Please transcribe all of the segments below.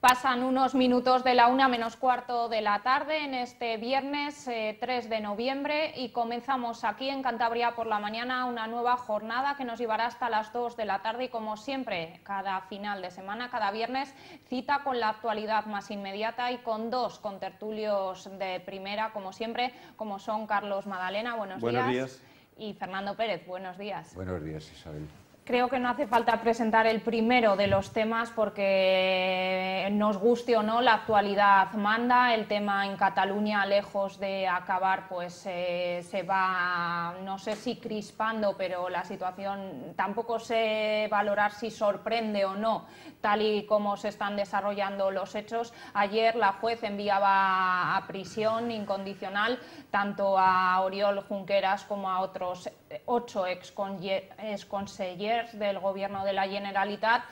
Pasan unos minutos de la 1:15 de la tarde en este viernes 3 de noviembre y comenzamos aquí en Cantabria por la mañana una nueva jornada que nos llevará hasta las 2 de la tarde y, como siempre, cada final de semana, cada viernes, cita con la actualidad más inmediata y con dos contertulios de primera, como siempre, como son Carlos Madalena, buenos días, y Fernando Pérez, buenos días. Buenos días, Isabel. Creo que no hace falta presentar el primero de los temas porque, nos guste o no, la actualidad manda. El tema en Cataluña, lejos de acabar, pues se va, no sé si crispando, pero la situación tampoco sé valorar si sorprende o no, tal y como se están desarrollando los hechos. Ayer la juez enviaba a prisión incondicional tanto a Oriol Junqueras como a otros 8 exconsellers del Gobierno de la Generalitat.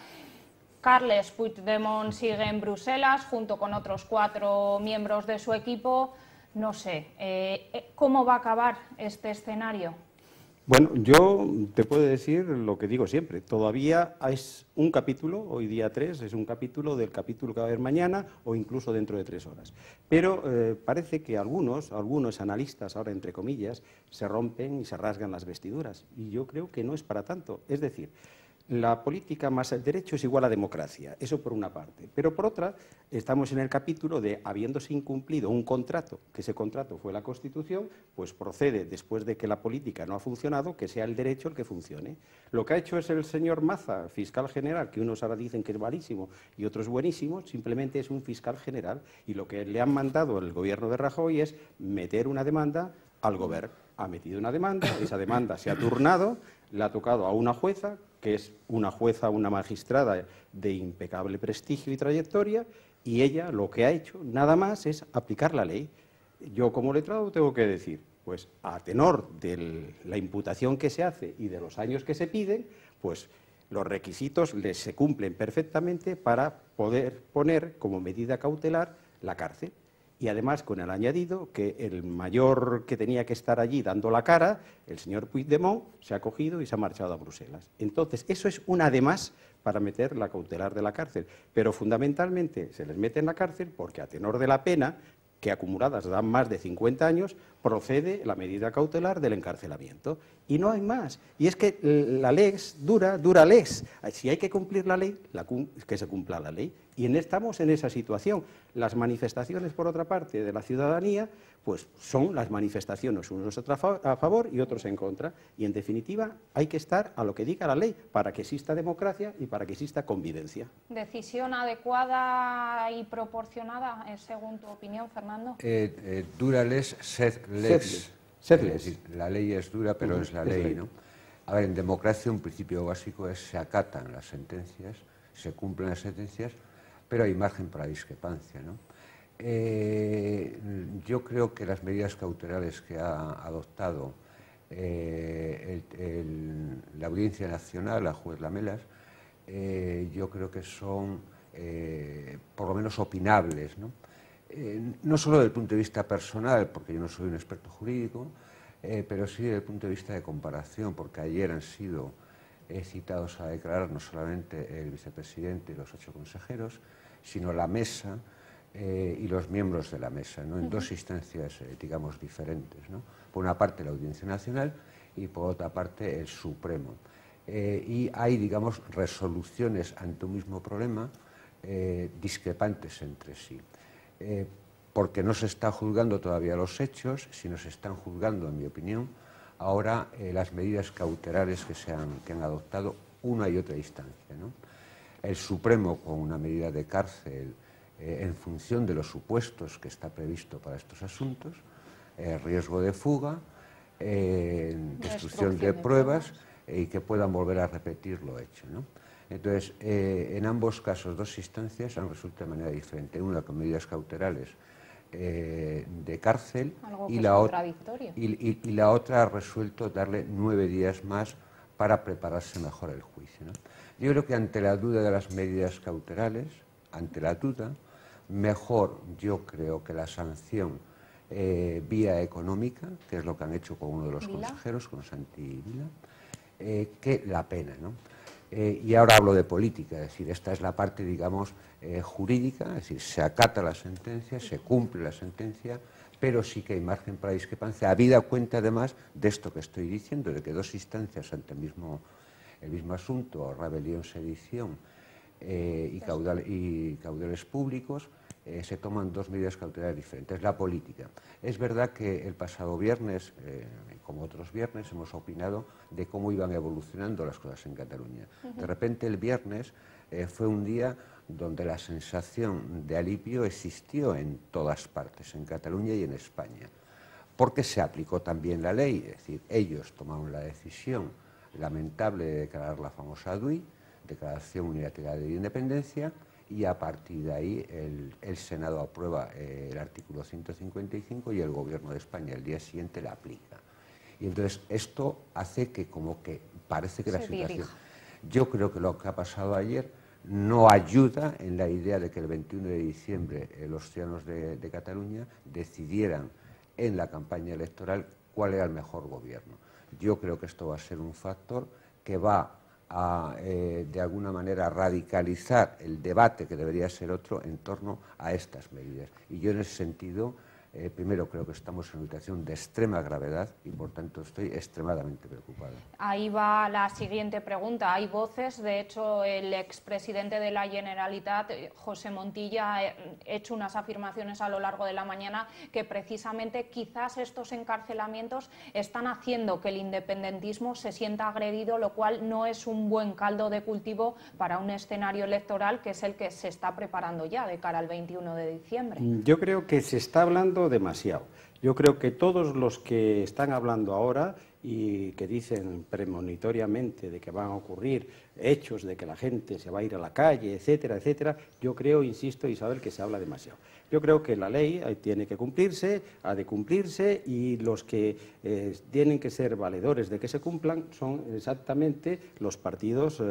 Carles Puigdemont sigue en Bruselas junto con otros 4 miembros de su equipo. No sé, ¿cómo va a acabar este escenario? Bueno, yo te puedo decir lo que digo siempre. Todavía es un capítulo, hoy día 3, es un capítulo del capítulo que va a haber mañana o incluso dentro de 3 horas. Pero parece que algunos analistas, ahora entre comillas, se rompen y se rasgan las vestiduras. Y yo creo que no es para tanto. Es decir, la política más el derecho es igual a democracia, eso por una parte. Pero por otra, estamos en el capítulo de, habiéndose incumplido un contrato, que ese contrato fue la Constitución, pues procede, después de que la política no ha funcionado, que sea el derecho el que funcione. Lo que ha hecho es el señor Maza, fiscal general, que unos ahora dicen que es malísimo y otros buenísimo, simplemente es un fiscal general. Y lo que le han mandado el gobierno de Rajoy es meter una demanda al gobierno. Ha metido una demanda, esa demanda se ha turnado, le ha tocado a una jueza, que es una jueza, una magistrada de impecable prestigio y trayectoria, y ella lo que ha hecho nada más es aplicar la ley. Yo, como letrado, tengo que decir, pues a tenor de la imputación que se hace y de los años que se piden, pues los requisitos se cumplen perfectamente para poder poner como medida cautelar la cárcel. Y además con el añadido que el mayor que tenía que estar allí dando la cara, el señor Puigdemont, se ha cogido y se ha marchado a Bruselas. Entonces, eso es un además para meter la cautelar de la cárcel. Pero fundamentalmente se les mete en la cárcel porque a tenor de la pena, que acumuladas dan más de 50 años, procede la medida cautelar del encarcelamiento. Y no hay más. Y es que la lex dura lex. Si hay que cumplir la ley, que se cumpla la ley. Y estamos en esa situación. Las manifestaciones, por otra parte, de la ciudadanía, pues son las manifestaciones, unos a favor y otros en contra. Y, en definitiva, hay que estar a lo que diga la ley para que exista democracia y para que exista convivencia. ¿Decisión adecuada y proporcionada, según tu opinión, Fernando? Dura lex, sed lex. Es decir, la ley es dura, pero es la ley, ¿no? A ver, en democracia un principio básico es se acatan las sentencias, se cumplen las sentencias, pero hay margen para discrepancia, ¿no? Yo creo que las medidas cautelares que ha adoptado la Audiencia Nacional, la juez Lamelas, yo creo que son por lo menos opinables, ¿no? No solo desde el punto de vista personal, porque yo no soy un experto jurídico, pero sí desde el punto de vista de comparación, porque ayer han sido citados a declarar no solamente el vicepresidente y los 8 consejeros, sino la mesa y los miembros de la mesa, ¿no? En 2 instancias, digamos, diferentes, ¿no? Por una parte la Audiencia Nacional y por otra parte el Supremo. Y hay, digamos, resoluciones ante un mismo problema discrepantes entre sí. Porque no se está juzgando todavía los hechos, sino se están juzgando, en mi opinión, ahora las medidas cautelares que han adoptado una y otra instancia, ¿no? El Supremo con una medida de cárcel en función de los supuestos que está previsto para estos asuntos, riesgo de fuga, destrucción de pruebas y que puedan volver a repetir lo hecho, ¿no? Entonces, en ambos casos, 2 instancias han resuelto de manera diferente. Una con medidas cautelares de cárcel y la otra ha resuelto darle 9 días más para prepararse mejor el juicio, ¿no? Yo creo que ante la duda de las medidas cautelares, ante la duda, mejor yo creo que la sanción vía económica, que es lo que han hecho con uno de los consejeros, con Santi Vila, que la pena, ¿no? Y ahora hablo de política, es decir, esta es la parte, digamos, jurídica, es decir, se acata la sentencia, se cumple la sentencia, pero sí que hay margen para discrepancia, habida cuenta además de esto que estoy diciendo, de que dos instancias ante el mismo asunto, rebelión, sedición y caudales públicos, se toman dos medidas cautelares diferentes. La política. Es verdad que el pasado viernes, como otros viernes, hemos opinado de cómo iban evolucionando las cosas en Cataluña. De repente el viernes fue un día donde la sensación de alivio existió en todas partes, en Cataluña y en España, porque se aplicó también la ley, es decir, ellos tomaron la decisión lamentable de declarar la famosa DUI, Declaración Unilateral de Independencia, y a partir de ahí el Senado aprueba el artículo 155 y el Gobierno de España el día siguiente la aplica. Y entonces esto hace que como que parece que la situación... Yo creo que lo que ha pasado ayer no ayuda en la idea de que el 21 de diciembre los ciudadanos de Cataluña decidieran en la campaña electoral cuál era el mejor gobierno. Yo creo que esto va a ser un factor que va a, de alguna manera, radicalizar el debate, que debería ser otro, en torno a estas medidas. Y yo en ese sentido, primero creo que estamos en una situación de extrema gravedad y por tanto estoy extremadamente preocupado. Ahí va la siguiente pregunta. Hay voces, de hecho el expresidente de la Generalitat, José Montilla, ha hecho unas afirmaciones a lo largo de la mañana que precisamente quizás estos encarcelamientos están haciendo que el independentismo se sienta agredido, lo cual no es un buen caldo de cultivo para un escenario electoral que es el que se está preparando ya de cara al 21 de diciembre. Yo creo que se está hablando demasiado. Yo creo que todos los que están hablando ahora y que dicen premonitoriamente de que van a ocurrir hechos de que la gente se va a ir a la calle, etcétera, etcétera, yo creo, insisto, Isabel, que se habla demasiado. Yo creo que la ley tiene que cumplirse, ha de cumplirse, y los que tienen que ser valedores de que se cumplan son exactamente los partidos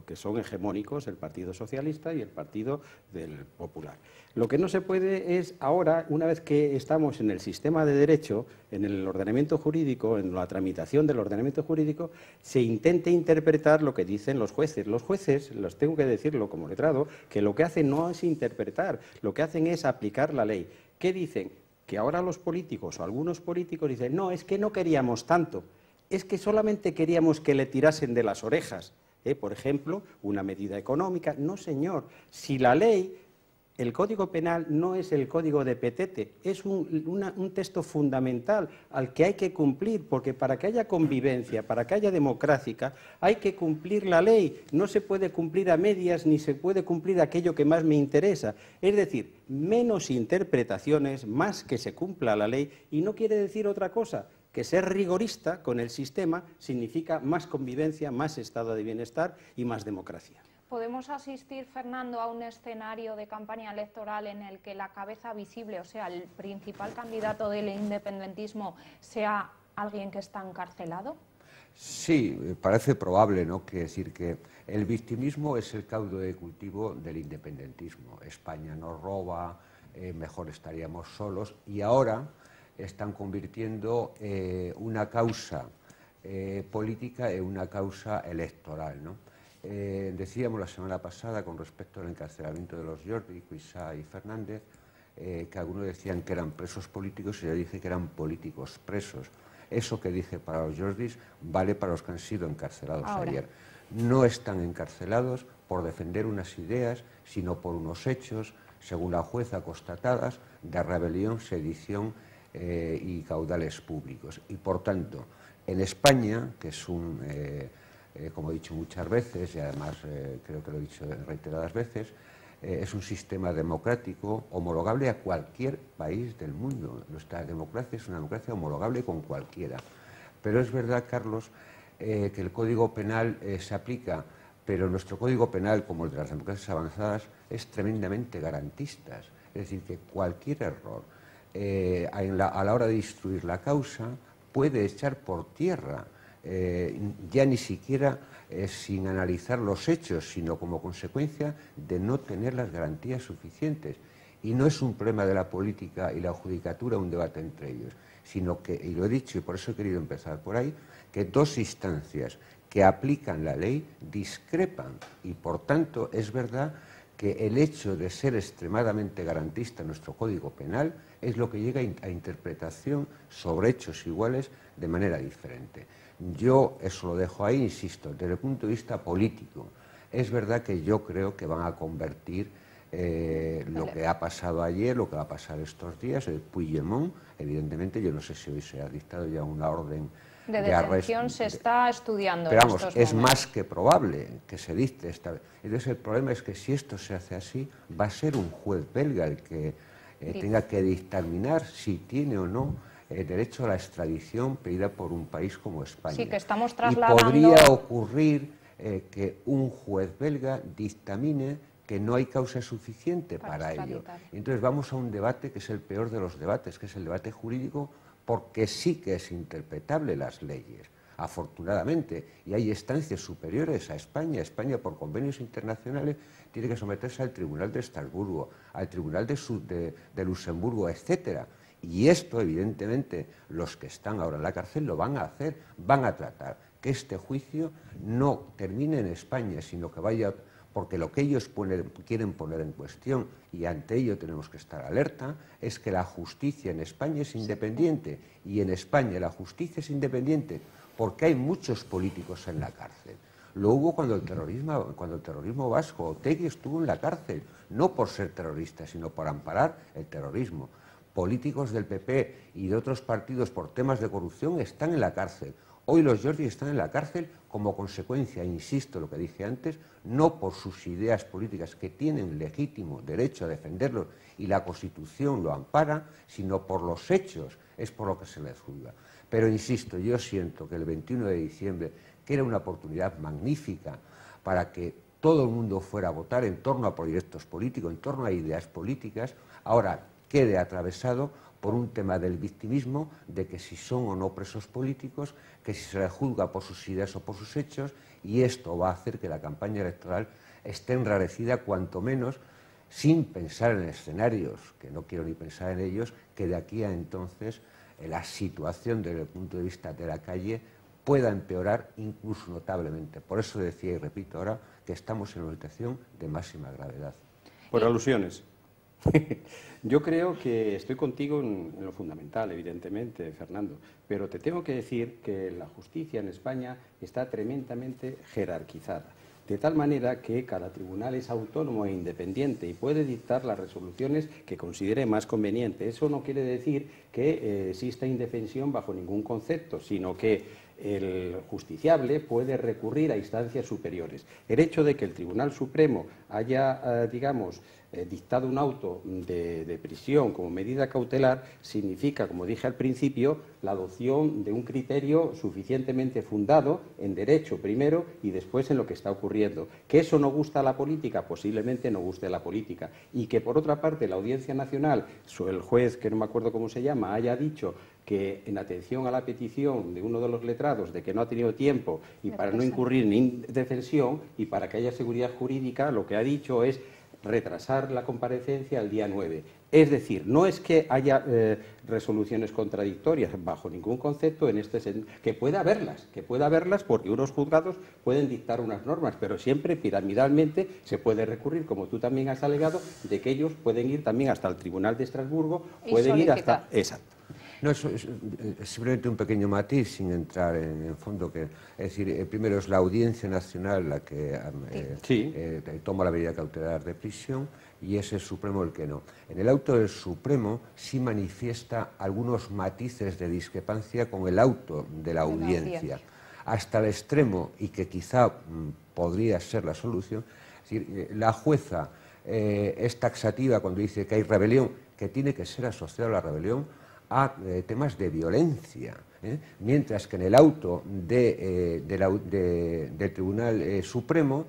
que son hegemónicos, el Partido Socialista y el Partido del Popular. Lo que no se puede es ahora, una vez que estamos en el sistema de derecho, en el ordenamiento jurídico, en la tramitación del ordenamiento jurídico, se intente interpretar lo que dicen los jueces. Los jueces, los tengo que decirlo como letrado, que lo que hacen no es interpretar, lo que hacen es aplicar la ley. ¿Qué dicen? Que ahora los políticos o algunos políticos dicen, no, es que no queríamos tanto, es que solamente queríamos que le tirasen de las orejas. Por ejemplo, una medida económica. No, señor, si la ley... El Código Penal no es el código de Petete, es un texto fundamental al que hay que cumplir, porque para que haya convivencia, para que haya democracia, hay que cumplir la ley. No se puede cumplir a medias ni se puede cumplir aquello que más me interesa. Es decir, menos interpretaciones, más que se cumpla la ley, y no quiere decir otra cosa, que ser rigorista con el sistema significa más convivencia, más estado de bienestar y más democracia. ¿Podemos asistir, Fernando, a un escenario de campaña electoral en el que la cabeza visible, o sea, el principal candidato del independentismo, sea alguien que está encarcelado? Sí, parece probable, ¿no? Que decir que el victimismo es el caldo de cultivo del independentismo. España nos roba, mejor estaríamos solos, y ahora están convirtiendo una causa política en una causa electoral, ¿no? Decíamos la semana pasada con respecto al encarcelamiento de los Jordi, Cuixá y Fernández, que algunos decían que eran presos políticos y yo dije que eran políticos presos. Eso que dije para los Jordis vale para los que han sido encarcelados ayer. No están encarcelados por defender unas ideas, sino por unos hechos, según la jueza, constatadas, de rebelión, sedición y caudales públicos. Y por tanto, en España, que es un... como he dicho muchas veces, y además creo que lo he dicho reiteradas veces, es un sistema democrático homologable a cualquier país del mundo. Nuestra democracia es una democracia homologable con cualquiera. Pero es verdad, Carlos, que el Código Penal se aplica, pero nuestro Código Penal, como el de las democracias avanzadas, es tremendamente garantista. Es decir, que cualquier error a la hora de instruir la causa puede echar por tierra, ya ni siquiera sin analizar los hechos, sino como consecuencia de no tener las garantías suficientes. Y no es un problema de la política y la judicatura un debate entre ellos, sino que, y lo he dicho y por eso he querido empezar por ahí, que dos instancias que aplican la ley discrepan y, por tanto, es verdad que el hecho de ser extremadamente garantista en nuestro Código Penal es lo que llega a interpretación sobre hechos iguales de manera diferente. Yo eso lo dejo ahí, insisto, desde el punto de vista político. Es verdad que yo creo que van a convertir lo que ha pasado ayer, lo que va a pasar estos días, el Puigdemont, evidentemente, yo no sé si hoy se ha dictado ya una orden de detención, se está estudiando. Pero vamos, en estos es momentos más que probable que se dicte esta vez. Entonces el problema es que si esto se hace así, va a ser un juez belga el que tenga que dictaminar si tiene o no derecho a la extradición pedida por un país como España. Sí, que estamos trasladando... Y podría ocurrir que un juez belga dictamine que no hay causa suficiente para ello. Entonces vamos a un debate que es el peor de los debates, que es el debate jurídico, porque sí que es interpretable las leyes, afortunadamente, y hay instancias superiores a España. España, por convenios internacionales, tiene que someterse al Tribunal de Estrasburgo, al Tribunal de Luxemburgo, etcétera. Y esto, evidentemente, los que están ahora en la cárcel lo van a hacer, van a tratar que este juicio no termine en España, sino que vaya... Porque lo que ellos quieren poner en cuestión, y ante ello tenemos que estar alerta, es que la justicia en España es independiente. Y en España la justicia es independiente porque hay muchos políticos en la cárcel. Lo hubo cuando el terrorismo vasco, Otegi estuvo en la cárcel, no por ser terrorista, sino por amparar el terrorismo. Políticos del PP y de otros partidos por temas de corrupción están en la cárcel. Hoy los Jordi están en la cárcel como consecuencia, insisto, lo que dije antes, no por sus ideas políticas, que tienen legítimo derecho a defenderlos y la Constitución lo ampara, sino por los hechos, es por lo que se les juzga. Pero insisto, yo siento que el 21 de diciembre, que era una oportunidad magnífica para que todo el mundo fuera a votar en torno a proyectos políticos, en torno a ideas políticas, ahora quede atravesado por un tema del victimismo, de que si son o no presos políticos, que si se les juzga por sus ideas o por sus hechos, y esto va a hacer que la campaña electoral esté enrarecida, cuanto menos, sin pensar en escenarios, que no quiero ni pensar en ellos, que de aquí a entonces la situación desde el punto de vista de la calle pueda empeorar incluso notablemente. Por eso decía y repito ahora que estamos en una situación de máxima gravedad. Por alusiones. Yo creo que estoy contigo en lo fundamental, evidentemente, Fernando, pero te tengo que decir que la justicia en España está tremendamente jerarquizada, de tal manera que cada tribunal es autónomo e independiente y puede dictar las resoluciones que considere más conveniente. Eso no quiere decir que exista indefensión bajo ningún concepto, sino que el justiciable puede recurrir a instancias superiores. El hecho de que el Tribunal Supremo haya, dictado un auto de prisión como medida cautelar significa, como dije al principio, la adopción de un criterio suficientemente fundado en derecho primero y después en lo que está ocurriendo. ¿Que eso no gusta a la política? Posiblemente no guste a la política. Y que, por otra parte, la Audiencia Nacional, el juez, que no me acuerdo cómo se llama, haya dicho que en atención a la petición de uno de los letrados de que no ha tenido tiempo y para no incurrir en indefensión y para que haya seguridad jurídica, lo que ha dicho es retrasar la comparecencia al día 9. Es decir, no es que haya resoluciones contradictorias bajo ningún concepto en este sentido, que pueda haberlas porque unos juzgados pueden dictar unas normas, pero siempre piramidalmente se puede recurrir, como tú también has alegado, de que ellos pueden ir también hasta el Tribunal de Estrasburgo, pueden ir hasta... Exacto. No, eso es simplemente un pequeño matiz, sin entrar en el fondo, que es decir, primero es la Audiencia Nacional la que toma la medida cautelar de prisión y es el Supremo el que no. En el auto del Supremo sí manifiesta algunos matices de discrepancia con el auto de la Audiencia, hasta el extremo, y que quizá podría ser la solución, es decir, la jueza es taxativa cuando dice que hay rebelión, que tiene que ser asociada a la rebelión a temas de violencia, mientras que en el auto del Tribunal Supremo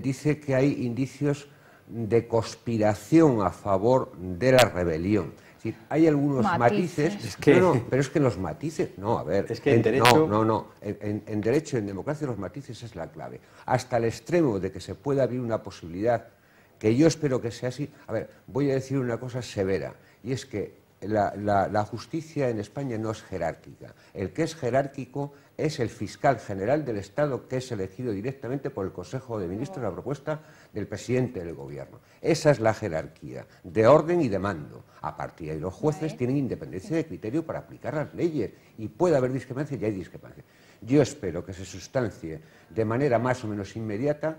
dice que hay indicios de conspiración a favor de la rebelión. Es decir, hay algunos matices pero es que los matices, no, a ver, es que en derecho... en derecho, en democracia, los matices es la clave, hasta el extremo de que se pueda abrir una posibilidad, que yo espero que sea así. A ver, voy a decir una cosa severa, y es que la justicia en España no es jerárquica. El que es jerárquico es el fiscal general del Estado, que es elegido directamente por el Consejo de Ministros a propuesta del presidente del Gobierno. Esa es la jerarquía, de orden y de mando. A partir de ahí los jueces tienen independencia de criterio para aplicar las leyes y puede haber discrepancia y hay discrepancia. Yo espero que se sustancie de manera más o menos inmediata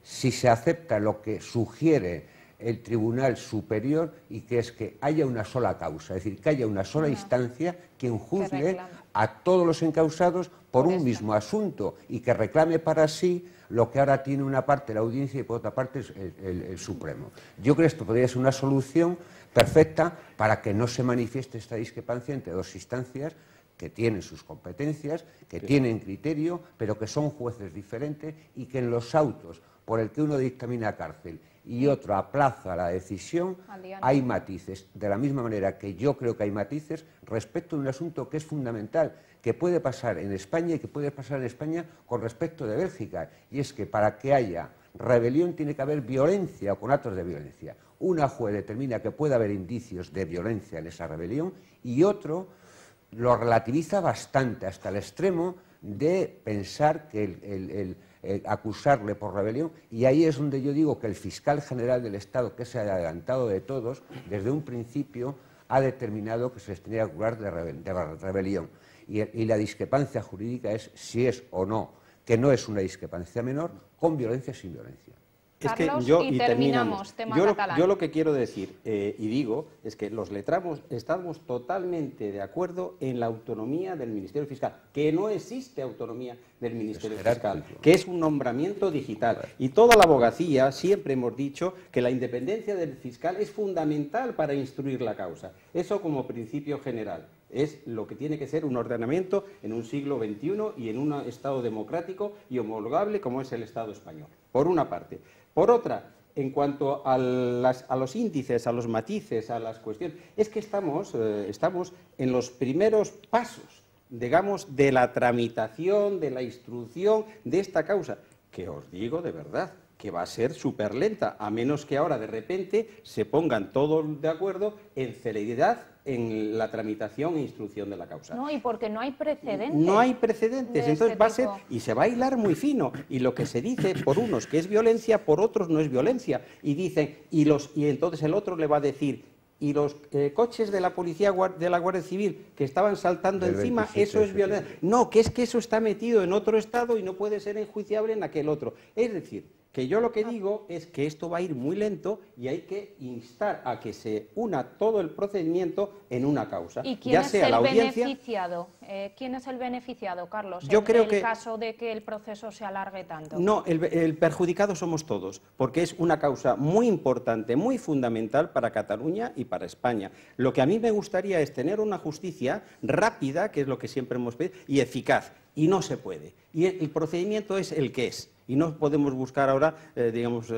si se acepta lo que sugiere el Tribunal Superior, y que es que haya una sola causa, es decir, que haya una sola instancia quien juzgue a todos los encausados por un mismo asunto y que reclame para sí lo que ahora tiene una parte la audiencia y por otra parte el Supremo. Yo creo que esto podría ser una solución perfecta para que no se manifieste esta discrepancia entre dos instancias que tienen sus competencias, que tienen criterio, pero que son jueces diferentes y que en los autos por el que uno dictamina cárcel y otro aplaza la decisión, hay matices. De la misma manera que yo creo que hay matices respecto de un asunto que es fundamental, que puede pasar en España y que puede pasar en España con respecto de Bélgica, y es que para que haya rebelión tiene que haber violencia o con actos de violencia. Una juez determina que puede haber indicios de violencia en esa rebelión y otro lo relativiza bastante hasta el extremo de pensar que acusarle por rebelión, y ahí es donde yo digo que el fiscal general del Estado, que es el adelantado de todos, desde un principio ha determinado que se les tenía que acusar de rebelión. Y la discrepancia jurídica es si es o no, que no es una discrepancia menor, con violencia o sin violencia. Carlos, y terminamos, tema catalán. Yo lo que quiero decir y digo es que los letrados estamos totalmente de acuerdo en la autonomía del Ministerio Fiscal, que no existe autonomía del Ministerio Fiscal, que es un nombramiento digital. Y toda la abogacía siempre hemos dicho que la independencia del fiscal es fundamental para instruir la causa. Eso como principio general. Es lo que tiene que ser un ordenamiento en un siglo XXI y en un Estado democrático y homologable como es el Estado español, por una parte. Por otra, en cuanto a los índices, a los matices, a las cuestiones, es que estamos en los primeros pasos, digamos, de la tramitación, de la instrucción de esta causa, que os digo de verdad, que va a ser súper lenta, a menos que ahora de repente se pongan todos de acuerdo en celeridad en la tramitación e instrucción de la causa. No, y porque no hay precedentes. No hay precedentes, entonces va a ser, y se va a hilar muy fino, y lo que se dice por unos que es violencia, por otros no es violencia, y dicen, y entonces el otro le va a decir, y los coches de la policía, de la Guardia Civil, que estaban saltando encima, eso es violencia. No, que es que eso está metido en otro estado y no puede ser enjuiciable en aquel otro. Es decir, que yo lo que digo es que esto va a ir muy lento y hay que instar a que se una todo el procedimiento en una causa. ¿Y quién es el beneficiado? ¿Quién es el beneficiado, Carlos, yo creo que, en el caso de que el proceso se alargue tanto? No, el perjudicado somos todos, porque es una causa muy importante, muy fundamental para Cataluña y para España. Lo que a mí me gustaría es tener una justicia rápida, que es lo que siempre hemos pedido, y eficaz, y no se puede. Y el procedimiento es el que es. Y no podemos buscar ahora, digamos,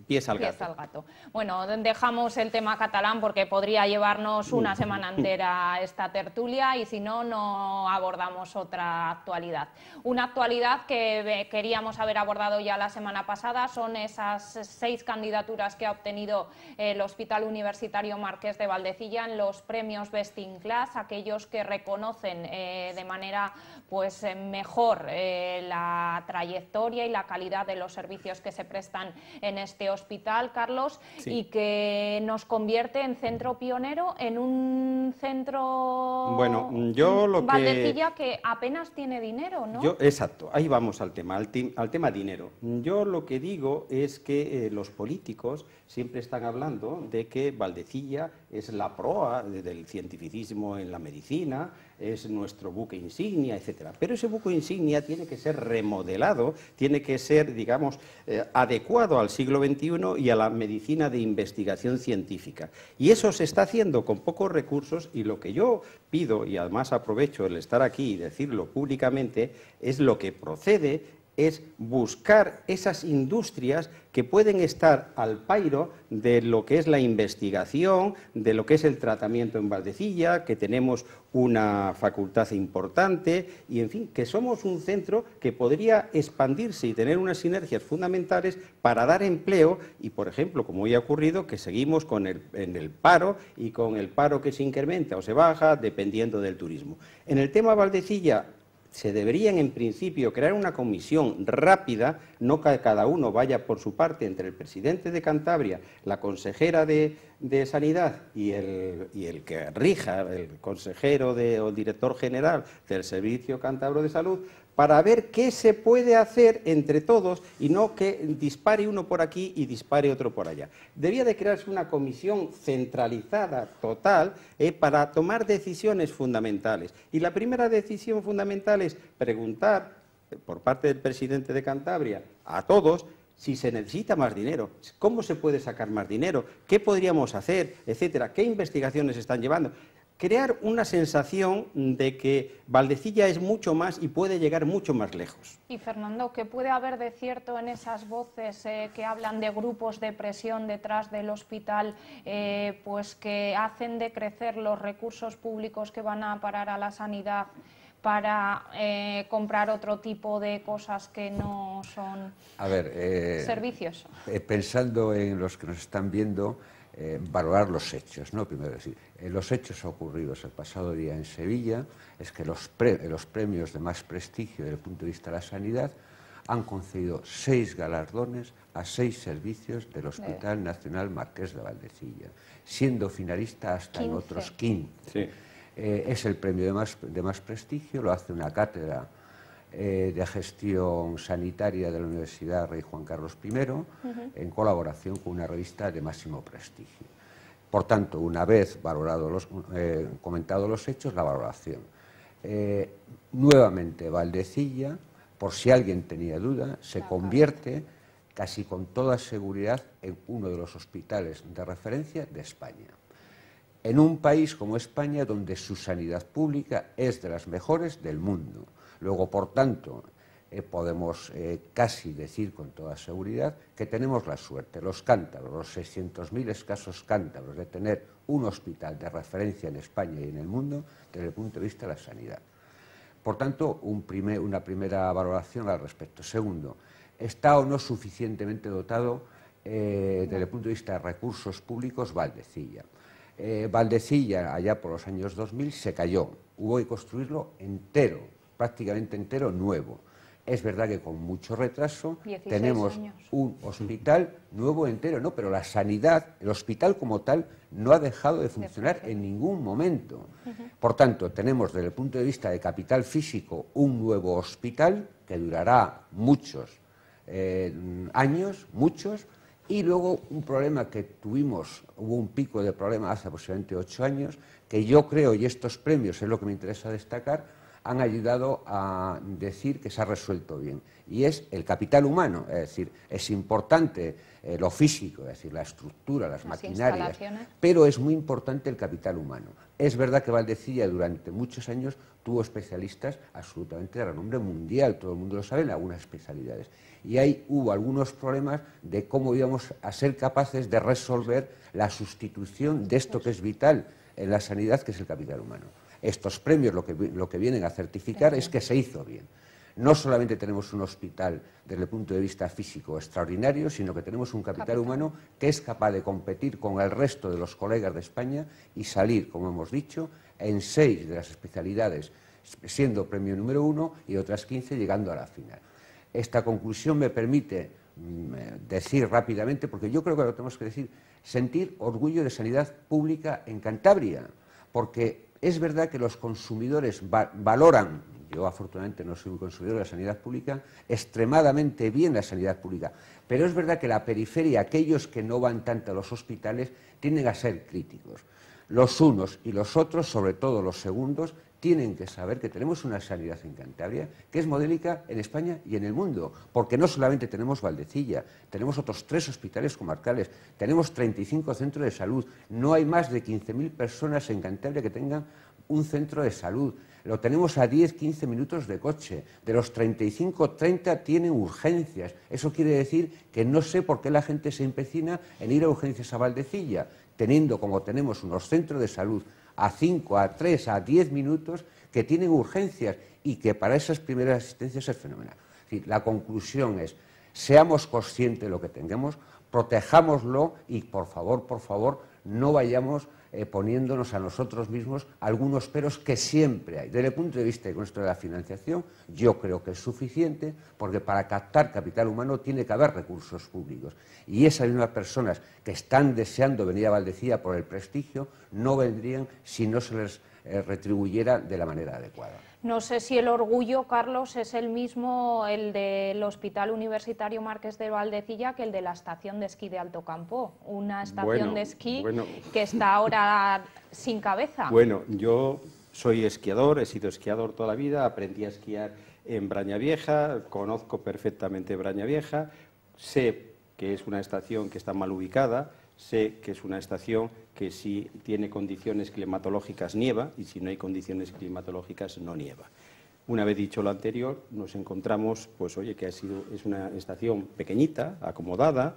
pies al gato. Bueno, dejamos el tema catalán porque podría llevarnos una semana entera esta tertulia y si no, no abordamos otra actualidad. Una actualidad que queríamos haber abordado ya la semana pasada son esas 6 candidaturas que ha obtenido el Hospital Universitario Marqués de Valdecilla en los premios Best in Class, aquellos que reconocen de manera pues mejor la trayectoria y la calidad de los servicios que se prestan en este hospital, Carlos, y que nos convierte en centro pionero, en un centro Valdecilla que apenas tiene dinero, ¿no? Exacto, ahí vamos al tema dinero. Yo lo que digo es que los políticos siempre están hablando de que Valdecilla es la proa del cientificismo en la medicina, es nuestro buque insignia, etcétera. Pero ese buque insignia tiene que ser remodelado, tiene que ser, digamos, adecuado al siglo XXI y a la medicina de investigación científica. Y eso se está haciendo con pocos recursos, y lo que yo pido, y además aprovecho el estar aquí y decirlo públicamente, es lo que procede es buscar esas industrias que pueden estar al pairo de lo que es la investigación, de lo que es el tratamiento en Valdecilla, que tenemos una facultad importante y, en fin, que somos un centro que podría expandirse y tener unas sinergias fundamentales para dar empleo y, por ejemplo, como hoy ha ocurrido, que seguimos en el paro y con el paro que se incrementa o se baja dependiendo del turismo. En el tema Valdecilla, se deberían, en principio, crear una comisión rápida, no que cada uno vaya por su parte, entre el presidente de Cantabria, la consejera de Sanidad y el que rija, el consejero o el director general del Servicio Cántabro de Salud, para ver qué se puede hacer entre todos y no que dispare uno por aquí y dispare otro por allá. Debía de crearse una comisión centralizada, total, para tomar decisiones fundamentales. Y la primera decisión fundamental es preguntar, por parte del presidente de Cantabria, a todos, si se necesita más dinero, cómo se puede sacar más dinero, qué podríamos hacer, etcétera, qué investigaciones están llevando. Crear una sensación de que Valdecilla es mucho más y puede llegar mucho más lejos. Y Fernando, ¿qué puede haber de cierto en esas voces que hablan de grupos de presión detrás del hospital, pues que hacen decrecer los recursos públicos que van a parar a la sanidad para comprar otro tipo de cosas que no son servicios? Pensando en los que nos están viendo, valorar los hechos, ¿no? Primero decir, los hechos ocurridos el pasado día en Sevilla es que los premios de más prestigio desde el punto de vista de la sanidad han concedido 6 galardones a 6 servicios del Hospital Nacional Marqués de Valdecilla, siendo finalista hasta 15. En otros 15. Sí. Es el premio de más prestigio, lo hace una cátedra de gestión sanitaria de la Universidad Rey Juan Carlos I, en colaboración con una revista de máximo prestigio. Por tanto, una vez comentados los hechos, la valoración. Nuevamente, Valdecilla, por si alguien tenía duda, se convierte casi con toda seguridad en uno de los hospitales de referencia de España. En un país como España, donde su sanidad pública es de las mejores del mundo. Luego, por tanto, podemos casi decir con toda seguridad que tenemos la suerte, los cántabros, los 600.000 escasos cántabros, de tener un hospital de referencia en España y en el mundo desde el punto de vista de la sanidad. Por tanto, una primera valoración al respecto. Segundo, ¿está o no suficientemente dotado desde el punto de vista de recursos públicos Valdecilla? Valdecilla, allá por los años 2000, se cayó. Hubo que construirlo entero, prácticamente entero, nuevo. Es verdad que con mucho retraso tenemos un hospital nuevo entero, ¿no? Pero la sanidad, el hospital como tal, no ha dejado de funcionar en ningún momento. Por tanto, tenemos desde el punto de vista de capital físico un nuevo hospital que durará muchos años, y luego un problema que tuvimos, hubo un pico de problema hace aproximadamente 8 años, que yo creo, y estos premios es lo que me interesa destacar, han ayudado a decir que se ha resuelto bien, y es el capital humano. Es decir, es importante lo físico, es decir, la estructura, las maquinarias, pero es muy importante el capital humano. Es verdad que Valdecilla durante muchos años tuvo especialistas absolutamente de renombre mundial, todo el mundo lo sabe, en algunas especialidades, y ahí hubo algunos problemas de cómo íbamos a ser capaces de resolver la sustitución de esto que es vital en la sanidad, que es el capital humano. Estos premios lo que vienen a certificar es que se hizo bien. No solamente tenemos un hospital desde el punto de vista físico extraordinario, sino que tenemos un capital humano que es capaz de competir con el resto de los colegas de España y salir, como hemos dicho, en 6 de las especialidades, siendo premio número 1 y otras 15 llegando a la final. Esta conclusión me permite decir rápidamente, porque yo creo que lo tenemos que decir, sentir orgullo de sanidad pública en Cantabria, porque es verdad que los consumidores valoran, yo afortunadamente no soy un consumidor de la sanidad pública, extremadamente bien la sanidad pública, pero es verdad que la periferia, aquellos que no van tanto a los hospitales, tienden a ser críticos. Los unos y los otros, sobre todo los segundos, tienen que saber que tenemos una sanidad en Cantabria que es modélica en España y en el mundo, porque no solamente tenemos Valdecilla, tenemos otros 3 hospitales comarcales, tenemos 35 centros de salud, no hay más de 15.000 personas en Cantabria que tengan un centro de salud. Lo tenemos a 10-15 minutos de coche. De los 35-30 tienen urgencias. Eso quiere decir que no sé por qué la gente se empecina en ir a urgencias a Valdecilla, teniendo como tenemos unos centros de salud a 5, a 3, a 10 minutos que tienen urgencias y que para esas primeras asistencias es fenomenal. Es decir, la conclusión es, seamos conscientes de lo que tengamos, protejámoslo y por favor, no vayamos poniéndonos a nosotros mismos algunos peros que siempre hay. Desde el punto de vista nuestro de la financiación, yo creo que es suficiente, porque para captar capital humano tiene que haber recursos públicos. Y esas mismas personas que están deseando venir a Valdecilla por el prestigio, no vendrían si no se les retribuyera de la manera adecuada. No sé si el orgullo, Carlos, es el mismo el del Hospital Universitario Marqués de Valdecilla que el de la estación de esquí de Alto Campo, una estación de esquí que está ahora sin cabeza. Bueno, yo soy esquiador, he sido esquiador toda la vida, aprendí a esquiar en Brañavieja, conozco perfectamente Brañavieja, sé que es una estación que está mal ubicada, sé que es una estación que si tiene condiciones climatológicas nieva y si no hay condiciones climatológicas no nieva. Una vez dicho lo anterior, nos encontramos, pues oye, que es una estación pequeñita, acomodada,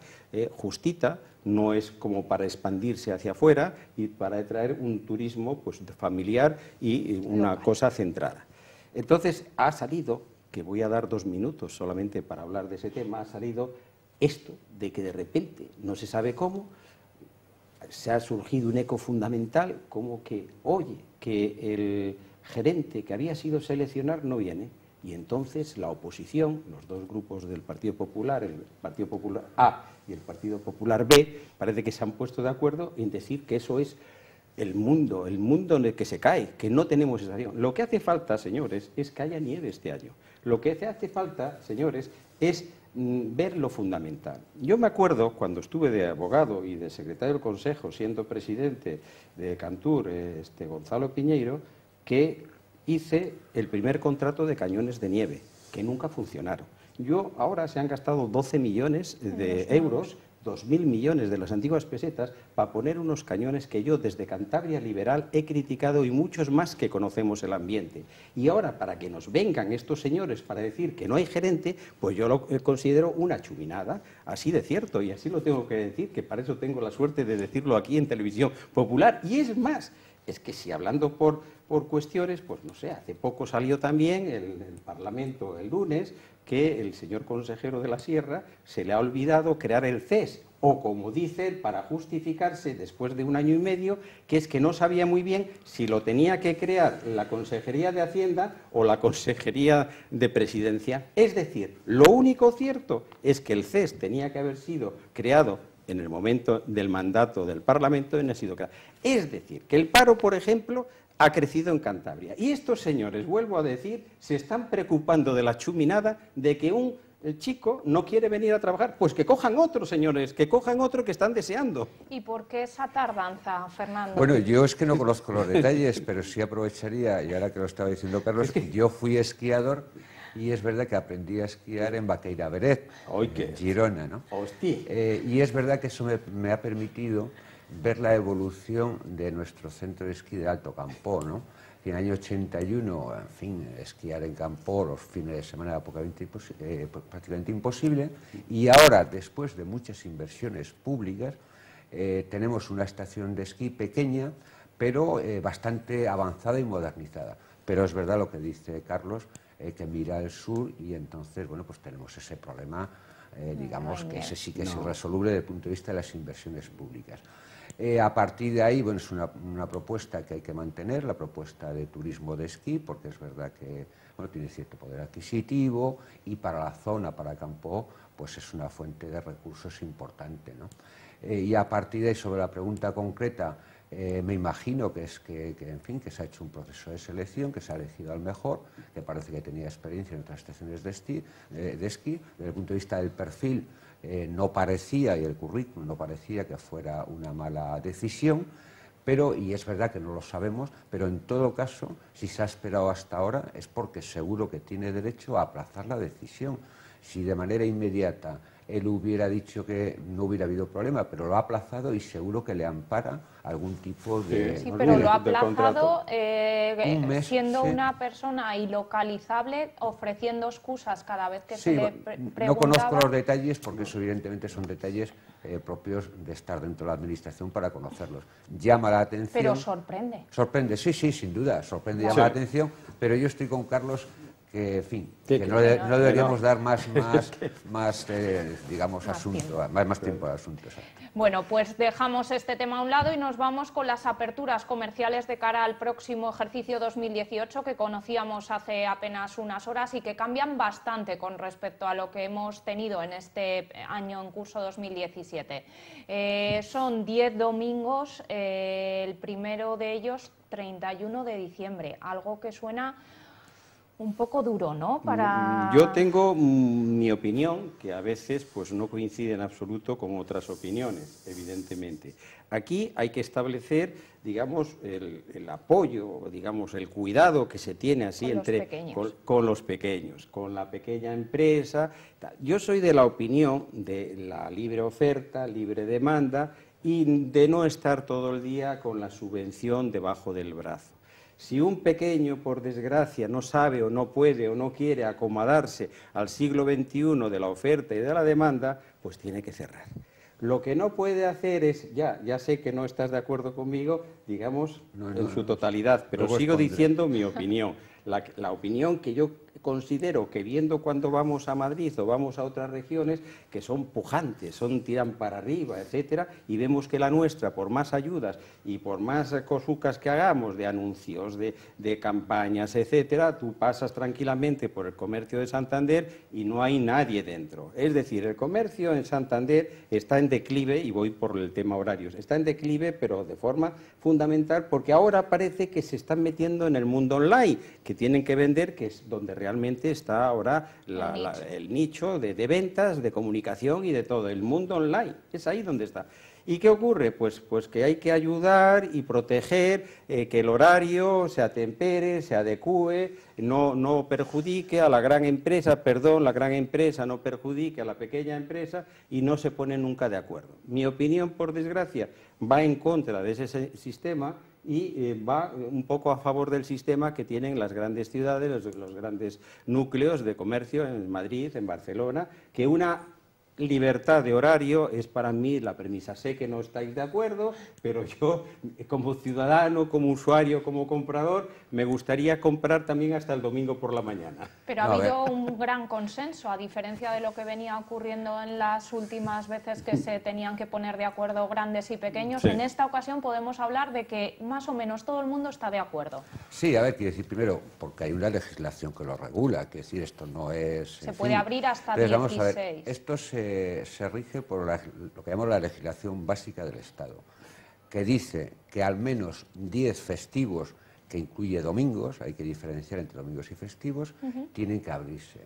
justita, no es como para expandirse hacia afuera y para atraer un turismo pues, familiar y una cosa centrada. Entonces ha salido, que voy a dar 2 minutos solamente para hablar de ese tema, ha salido esto de que de repente, no se sabe cómo, se ha surgido un eco fundamental como que, oye, que el gerente que había sido seleccionado no viene y entonces la oposición, los dos grupos del Partido Popular, el Partido Popular A y el Partido Popular B, parece que se han puesto de acuerdo en decir que eso es el mundo en el que se cae, que no tenemos estación. Lo que hace falta, señores, es que haya nieve este año. Lo que hace falta, señores, es ver lo fundamental. Yo me acuerdo cuando estuve de abogado y de secretario del Consejo, siendo presidente de Cantur, Gonzalo Piñeiro, que hice el primer contrato de cañones de nieve, que nunca funcionaron. Ahora se han gastado 12 millones de euros, 2.000 millones de las antiguas pesetas, para poner unos cañones que yo desde Cantabria Liberal he criticado y muchos más que conocemos el ambiente. Y ahora, para que nos vengan estos señores para decir que no hay gerente, pues yo lo considero una chuminada, así de cierto, y así lo tengo que decir, que para eso tengo la suerte de decirlo aquí en Televisión Popular. Y es más, es que si hablando por cuestiones, pues no sé, hace poco salió también el Parlamento el lunes que el señor consejero de la Sierra se le ha olvidado crear el CES, o como dice, para justificarse después de 1 año y medio, que es que no sabía muy bien si lo tenía que crear la Consejería de Hacienda o la Consejería de Presidencia. Es decir, lo único cierto es que el CES tenía que haber sido creado en el momento del mandato del Parlamento y no ha sido creado. Es decir, que el paro, por ejemplo, ha crecido en Cantabria. Y estos señores, vuelvo a decir, se están preocupando de la chuminada de que un chico no quiere venir a trabajar. Pues que cojan otro, señores, que cojan otro que están deseando. ¿Y por qué esa tardanza, Fernando? Bueno, yo es que no conozco los detalles, pero sí aprovecharía, y ahora que lo estaba diciendo Carlos, yo fui esquiador y es verdad que aprendí a esquiar en Baqueira-Beret, en Girona, ¿no? Y es verdad que eso me ha permitido ver la evolución de nuestro centro de esquí de Alto Campo, ¿no? En el año 81, en fin, esquiar en campo los fines de semana era prácticamente imposible, y ahora, después de muchas inversiones públicas, tenemos una estación de esquí pequeña, pero bastante avanzada y modernizada. Pero es verdad lo que dice Carlos, que mira al sur y entonces, bueno, pues tenemos ese problema, digamos que ese sí que es irresoluble desde el punto de vista de las inversiones públicas. A partir de ahí, bueno, es una propuesta que hay que mantener, la propuesta de turismo de esquí, porque es verdad que bueno, tiene cierto poder adquisitivo y para la zona, para Campo, pues es una fuente de recursos importante, ¿no? Y a partir de ahí, sobre la pregunta concreta, me imagino que en fin, que se ha hecho un proceso de selección, que se ha elegido al mejor, que parece que tenía experiencia en otras estaciones de esquí. Desde el punto de vista del perfil, no parecía, y el currículum no parecía que fuera una mala decisión, pero, y es verdad que no lo sabemos, pero en todo caso, si se ha esperado hasta ahora, es porque seguro que tiene derecho a aplazar la decisión. Si de manera inmediata él hubiera dicho que no hubiera habido problema, pero lo ha aplazado y seguro que le ampara algún tipo de... Sí, pero lo ha contrato. aplazado Un mes, siendo sí. una persona ilocalizable, ofreciendo excusas cada vez que Sí, se le no preguntaba. conozco los detalles porque eso evidentemente son detalles propios de estar dentro de la administración para conocerlos. Llama la atención... Pero sorprende. Sorprende, sí, sin duda, sorprende, llama la atención, pero yo estoy con Carlos que, en fin, que no deberíamos dar más digamos, asunto, más tiempo al asunto. Exacto. Bueno, pues dejamos este tema a un lado y nos vamos con las aperturas comerciales de cara al próximo ejercicio 2018 que conocíamos hace apenas unas horas y que cambian bastante con respecto a lo que hemos tenido en este año en curso 2017. Son 10 domingos, el primero de ellos 31 de diciembre, algo que suena un poco duro, ¿no? Yo tengo mi opinión, que a veces pues no coincide en absoluto con otras opiniones, evidentemente. Aquí hay que establecer, digamos, el apoyo, digamos, el cuidado que se tiene así con los pequeños, con la pequeña empresa. Yo soy de la opinión de la libre oferta, libre demanda y de no estar todo el día con la subvención debajo del brazo. Si un pequeño, por desgracia, no sabe o no puede o no quiere acomodarse al siglo XXI de la oferta y de la demanda, pues tiene que cerrar. Lo que no puede hacer es, ya sé que no estás de acuerdo conmigo, digamos, en su totalidad, pero sigo diciendo mi opinión. La opinión que yo considero que viendo cuando vamos a Madrid o vamos a otras regiones que son pujantes, tiran para arriba, etcétera, y vemos que la nuestra, por más ayudas y por más cosucas que hagamos de anuncios, de campañas, etcétera, tú pasas tranquilamente por el comercio de Santander y no hay nadie dentro. Es decir, el comercio en Santander está en declive, y voy por el tema horarios, está en declive, pero de forma fundamental, porque ahora parece que se están metiendo en el mundo online, que tienen que vender, que es donde realmente está ahora el nicho de ventas, de comunicación y de todo, el mundo online, es ahí donde está. ¿Y qué ocurre? Pues que hay que ayudar y proteger que el horario se atempere, se adecúe, no perjudique a la gran empresa, la gran empresa no perjudique a la pequeña empresa y no se pone nunca de acuerdo. Mi opinión, por desgracia, va en contra de ese sistema y va un poco a favor del sistema que tienen las grandes ciudades, los grandes núcleos de comercio en Madrid, en Barcelona, que una libertad de horario es para mí la premisa. Sé que no estáis de acuerdo, pero yo, como ciudadano, como usuario, como comprador, me gustaría comprar también hasta el domingo por la mañana. Pero ha habido un gran consenso, a diferencia de lo que venía ocurriendo en las últimas veces que se tenían que poner de acuerdo grandes y pequeños. Sí. En esta ocasión podemos hablar de que más o menos todo el mundo está de acuerdo. Sí, a ver, quiero decir, primero, porque hay una legislación que lo regula, quiero decir, esto no es... Se puede abrir hasta 16. Vamos a ver, esto se rige por lo que llamamos la legislación básica del Estado, que dice que al menos 10 festivos, que incluye domingos, hay que diferenciar entre domingos y festivos, tienen que abrirse.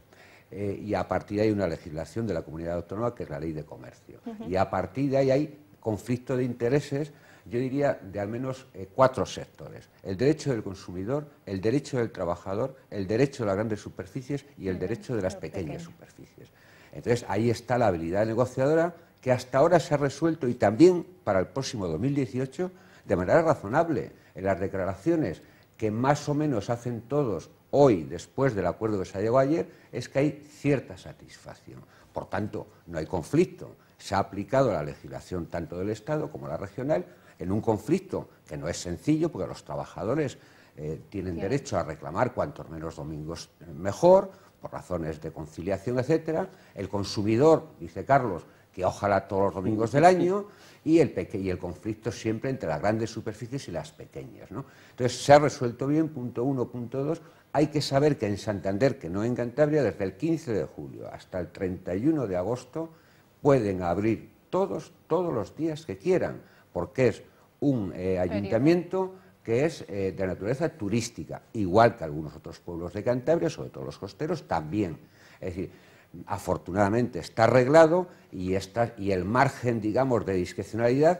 Y a partir de ahí hay una legislación de la comunidad autónoma que es la ley de comercio. Y a partir de ahí hay conflicto de intereses, yo diría, de al menos 4 sectores. El derecho del consumidor, el derecho del trabajador, el derecho de las grandes superficies y el derecho de las pequeñas superficies. Entonces, ahí está la habilidad negociadora que hasta ahora se ha resuelto y también para el próximo 2018 de manera razonable. En las declaraciones que más o menos hacen todos hoy, después del acuerdo que se llegó ayer, es que hay cierta satisfacción. Por tanto, no hay conflicto. Se ha aplicado la legislación tanto del Estado como la regional en un conflicto que no es sencillo porque los trabajadores tienen derecho a reclamar cuantos menos domingos mejor, por razones de conciliación, etcétera. El consumidor, dice Carlos, que ojalá todos los domingos del año, y el conflicto siempre entre las grandes superficies y las pequeñas, ¿no? Entonces, se ha resuelto bien, punto 1, punto 2. Hay que saber que en Santander, que no en Cantabria, desde el 15 de julio hasta el 31 de agosto, pueden abrir todos los días que quieran, porque es un ayuntamiento que es de naturaleza turística, igual que algunos otros pueblos de Cantabria, sobre todo los costeros, también. Es decir, afortunadamente está arreglado y el margen, digamos, de discrecionalidad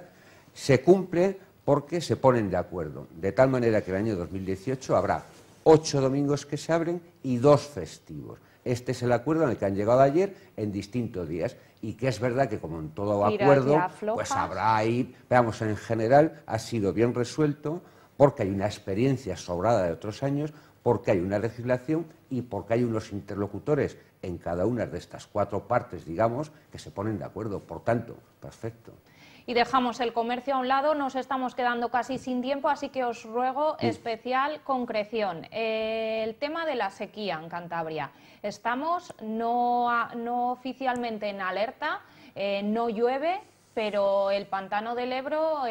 se cumple porque se ponen de acuerdo, de tal manera que el año 2018 habrá 8 domingos que se abren y 2 festivos. Este es el acuerdo en el que han llegado ayer en distintos días y que es verdad que como en todo Tiras acuerdo, ya flojas. pues habrá ahí, veamos, en general ha sido bien resuelto porque hay una experiencia sobrada de otros años, porque hay una legislación y porque hay unos interlocutores en cada una de estas 4 partes, digamos, que se ponen de acuerdo. Por tanto, perfecto. Y dejamos el comercio a un lado, nos estamos quedando casi sin tiempo, así que os ruego especial concreción. El tema de la sequía en Cantabria. Estamos no oficialmente en alerta, no llueve, pero el pantano del Ebro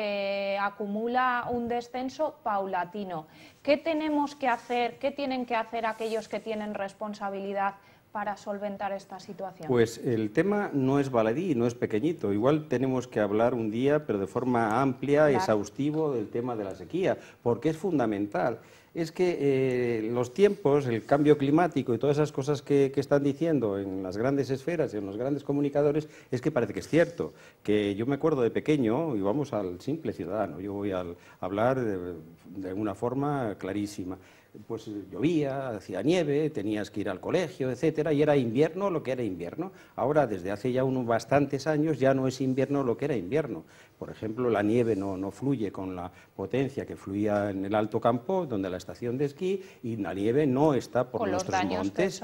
acumula un descenso paulatino. ¿Qué tenemos que hacer, qué tienen que hacer aquellos que tienen responsabilidad para solventar esta situación? Pues el tema no es baladí, no es pequeñito. Igual tenemos que hablar un día, pero de forma amplia, Claro. exhaustivo, del tema de la sequía, porque es fundamental. Es que los tiempos, el cambio climático y todas esas cosas que están diciendo en las grandes esferas y en los grandes comunicadores, es que parece que es cierto. Que yo me acuerdo de pequeño, y vamos al simple ciudadano, yo voy a hablar de una forma clarísima. Pues llovía, hacía nieve, tenías que ir al colegio, etcétera, y era invierno lo que era invierno. Ahora, desde hace ya unos bastantes años, ya no es invierno lo que era invierno. Por ejemplo, la nieve no fluye con la potencia que fluía en el Alto Campo, donde la estación de esquí, y la nieve no está por nuestros montes.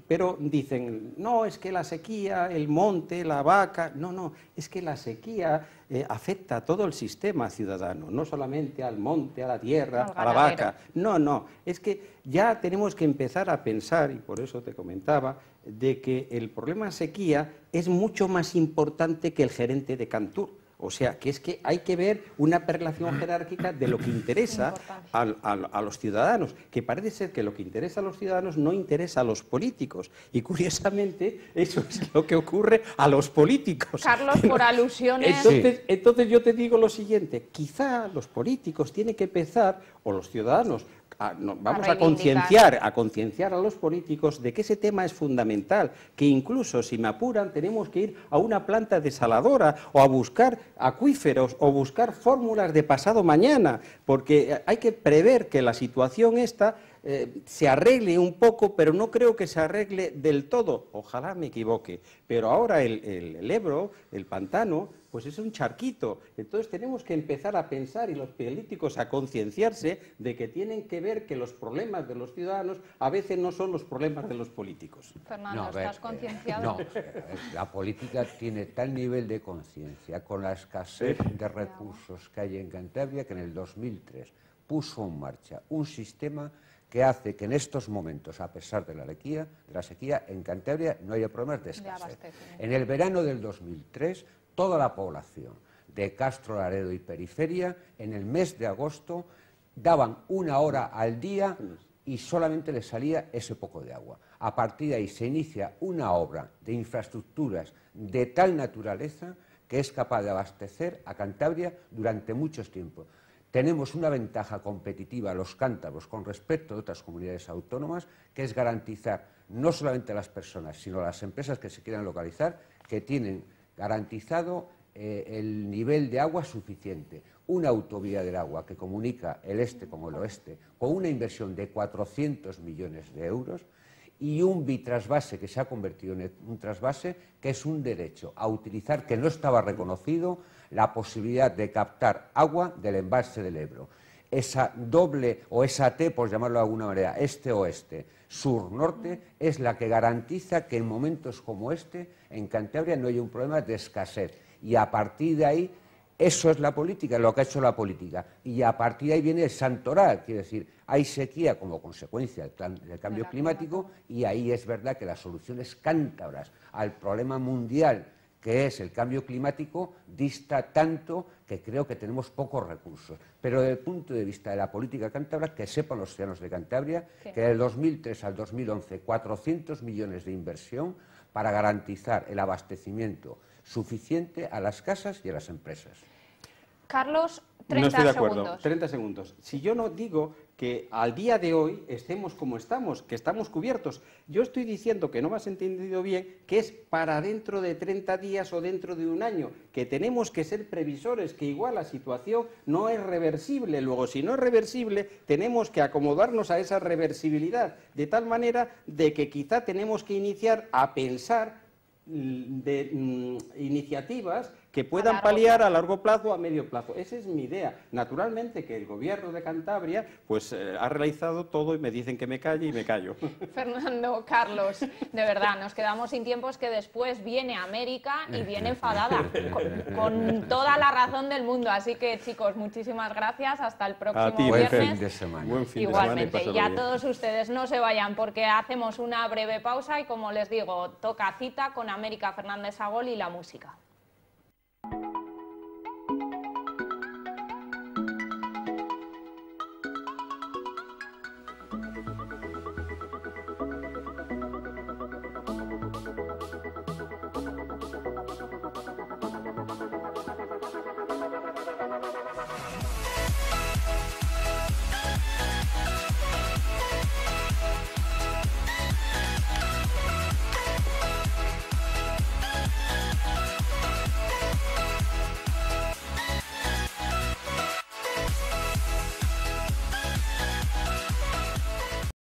Pero dicen, no, es que la sequía, el monte, la vaca... No, es que la sequía afecta a todo el sistema ciudadano, no solamente al monte, a la tierra, a la vaca. No, es que ya tenemos que empezar a pensar, y por eso te comentaba, de que el problema sequía es mucho más importante que el gerente de Cantur. O sea, que es que hay que ver una relación jerárquica de lo que interesa a los ciudadanos, que parece ser que lo que interesa a los ciudadanos no interesa a los políticos. Y curiosamente, eso es lo que ocurre a los políticos. Carlos, por alusiones... Entonces yo te digo lo siguiente, quizá los políticos tienen que empezar, o los ciudadanos, vamos a concienciar a los políticos de que ese tema es fundamental, que incluso si me apuran tenemos que ir a una planta desaladora o a buscar acuíferos o buscar fórmulas de pasado mañana, porque hay que prever que la situación esta se arregle un poco, pero no creo que se arregle del todo, ojalá me equivoque, pero ahora el Ebro, el pantano, pues es un charquito. Entonces tenemos que empezar a pensar y los políticos a concienciarse de que tienen que ver que los problemas de los ciudadanos a veces no son los problemas de los políticos. Fernando, ¿estás concienciado? No, la política tiene tal nivel de conciencia con la escasez de recursos que hay en Cantabria que en el 2003 puso en marcha un sistema que hace que en estos momentos, a pesar de la sequía, en Cantabria no haya problemas de escasez. En el verano del 2003, toda la población de Castro, Laredo y periferia, en el mes de agosto, daban 1 hora al día y solamente les salía ese poco de agua. A partir de ahí se inicia una obra de infraestructuras de tal naturaleza que es capaz de abastecer a Cantabria durante muchos tiempos. Tenemos una ventaja competitiva los cántabros con respecto a otras comunidades autónomas, que es garantizar no solamente a las personas, sino a las empresas que se quieran localizar, que tienen garantizado el nivel de agua suficiente. Una autovía del agua que comunica el este con el oeste, con una inversión de 400 millones de euros, y un bitrasvase que se ha convertido en un trasvase que es un derecho a utilizar, que no estaba reconocido, la posibilidad de captar agua del embalse del Ebro. Esa doble o esa T, por llamarlo de alguna manera, este-oeste, sur-norte, es la que garantiza que en momentos como este, en Cantabria, no haya un problema de escasez. Y a partir de ahí, eso es la política, lo que ha hecho la política. Y a partir de ahí viene el santoral, quiere decir, hay sequía como consecuencia del cambio climático y ahí es verdad que las soluciones cántabras al problema mundial que es el cambio climático dista tanto que creo que tenemos pocos recursos. Pero desde el punto de vista de la política cántabra, que sepan los ciudadanos de Cantabria que del 2003 al 2011 400 millones de inversión para garantizar el abastecimiento suficiente a las casas y a las empresas. Carlos, No estoy de acuerdo. segundos. 30 segundos. Si yo no digo que al día de hoy estemos como estamos, que estamos cubiertos, yo estoy diciendo que no me has entendido bien, que es para dentro de 30 días o dentro de un año, que tenemos que ser previsores, que igual la situación no es reversible. Luego, si no es reversible, tenemos que acomodarnos a esa reversibilidad, de tal manera de que quizá tenemos que iniciar a pensar de iniciativas que puedan paliar a largo plazo o a medio plazo. Esa es mi idea. Naturalmente que el gobierno de Cantabria pues ha realizado todo y me dicen que me calle y me callo. Fernando, Carlos, de verdad, nos quedamos sin tiempo, es que después viene América y viene enfadada, con toda la razón del mundo. Así que, chicos, muchísimas gracias. Hasta el próximo viernes. Buen fin de semana. Igualmente. Y a todos ustedes, no se vayan porque hacemos una breve pausa y, como les digo, toca cita con América Fernández Agol y la música.